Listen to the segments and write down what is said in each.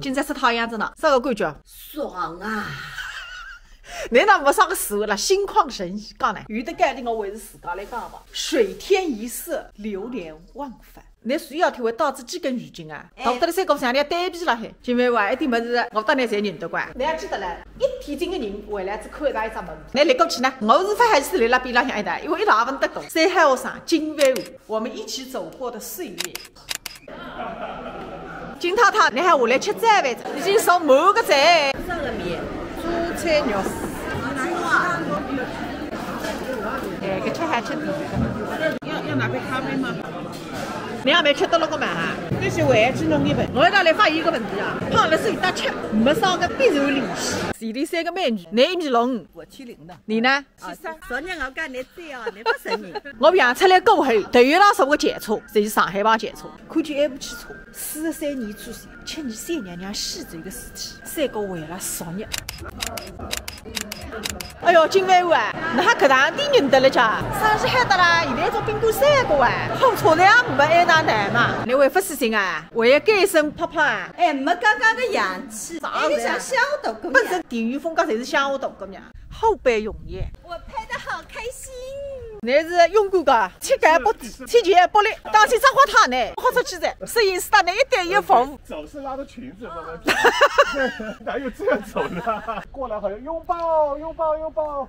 今朝吃汤样子呢，啥个感觉？爽啊！难道没啥个词汇了？心旷神怡，讲呢？有的概念我还是自家来讲吧。水天一色，流连忘返。你需要体会刀子几根鱼筋啊？到得了三个上来对比了海。今晚话一点么子，我当然侪认得惯。你还记得嘞？一天进个人回来只看到一只门。你来过去呢？我是发还是立辣边浪向一带，因为一大问得懂。山海学生金万户，我们一起走过的岁月。金太太，你还下来吃斋饭？已经烧满个斋。啥个面？蔬菜肉丝。哎，搿吃还吃点。要拿杯咖啡吗？你还没吃得了个嘛？这是为只弄一份。我一道来发现一个问题啊，胖了是一大吃，没少个必然联系。这里三个美女，你1.65米，我70的。你呢73。昨天我讲你这样，你不承认。我养出来过后，头一浪是我检测，这是上海帮检测，看见一部汽车，43年出生，7年三娘娘死走个事体，3个为了昨日。哎哟，金万户啊，你还搿堂店认得了家？上次海得啦，现在做宾馆3个啊，好车子也没爱那难嘛。你为副死心啊？为一改身泡泡啊？哎，没刚刚的洋气，那个像小大姑娘。本身地域风格侪是乡下大姑娘，后背容易。我拍的好开心。你是勇敢个，膝盖不低，体前不立，当心脏花塔呢，豁出去噻！摄影师打你1:1服务。走是拉着裙子慢慢走，哪有这样走的？过来好像拥抱拥抱拥抱，哦，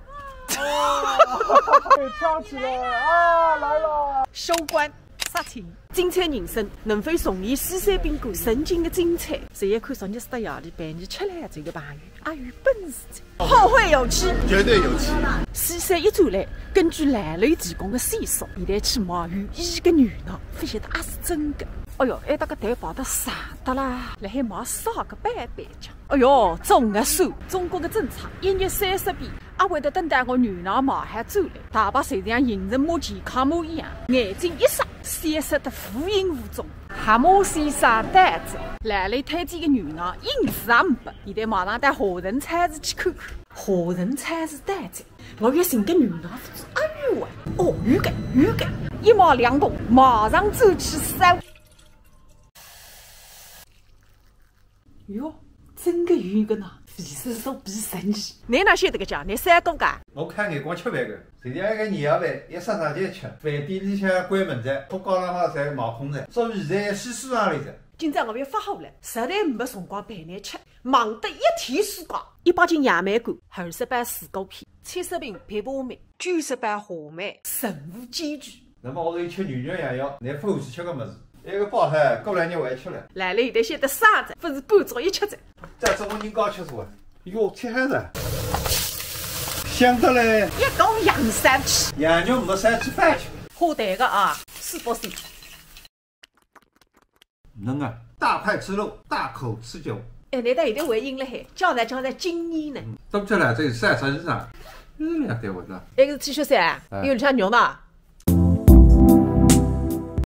跳起来啊，来了！收官。杀青，精彩人生能否重现西山宾馆曾经的精彩？谁也看昨日到夜里陪你吃来这个朋友，也有本事的，后会有期，绝对有期。西山一转来，根据兰楼提供的线索，现在去摸鱼一个女的，发现的也是真的。哎哟，还搭个台跑得傻的啦！辣海摸啥个板板酱？哎哟，综合算中国的政策，1月30日也会得等待我元朗冒海走来，大把谁像行人马、健康马一样，眼睛一眨，闪烁得无影无踪。蛤蟆先生单子，兰雷推荐的元朗影子也没拨，现在马上带华人菜市去看看。华人菜市单子，我要寻个元朗夫子阿玉玩。哦，有个，一毛2公，马上走去搜。哟，真个有一个呢，费事说比神奇。你哪晓得个讲？你3个噶？我看眼光吃饭个，前天一个年夜饭，一杀上去吃，饭店里向关门着，我讲了好侪冒空着，所以现在洗书房里着。今朝我要发好了，实在没辰光陪你吃，忙得一天时光。100斤野梅干，20瓣水果片，70瓶枇杷梅，90瓣话梅，任务艰巨。那么我头吃软软洋洋，你欢喜吃个么子？一个包菜，过2日还吃了。来了，现在晓得啥子，不是半早一吃子。再做我人家吃啥？哟，吃海了，香得嘞！一共养3期，羊肉没3吃饭吃。花蛋个啊，400C。能啊，大块吃肉，大口吃酒。哎，难道有点回应了海？叫来经验呢？都吃了，这3层以上，2单位了。那个是 T 恤衫，有里向肉呢。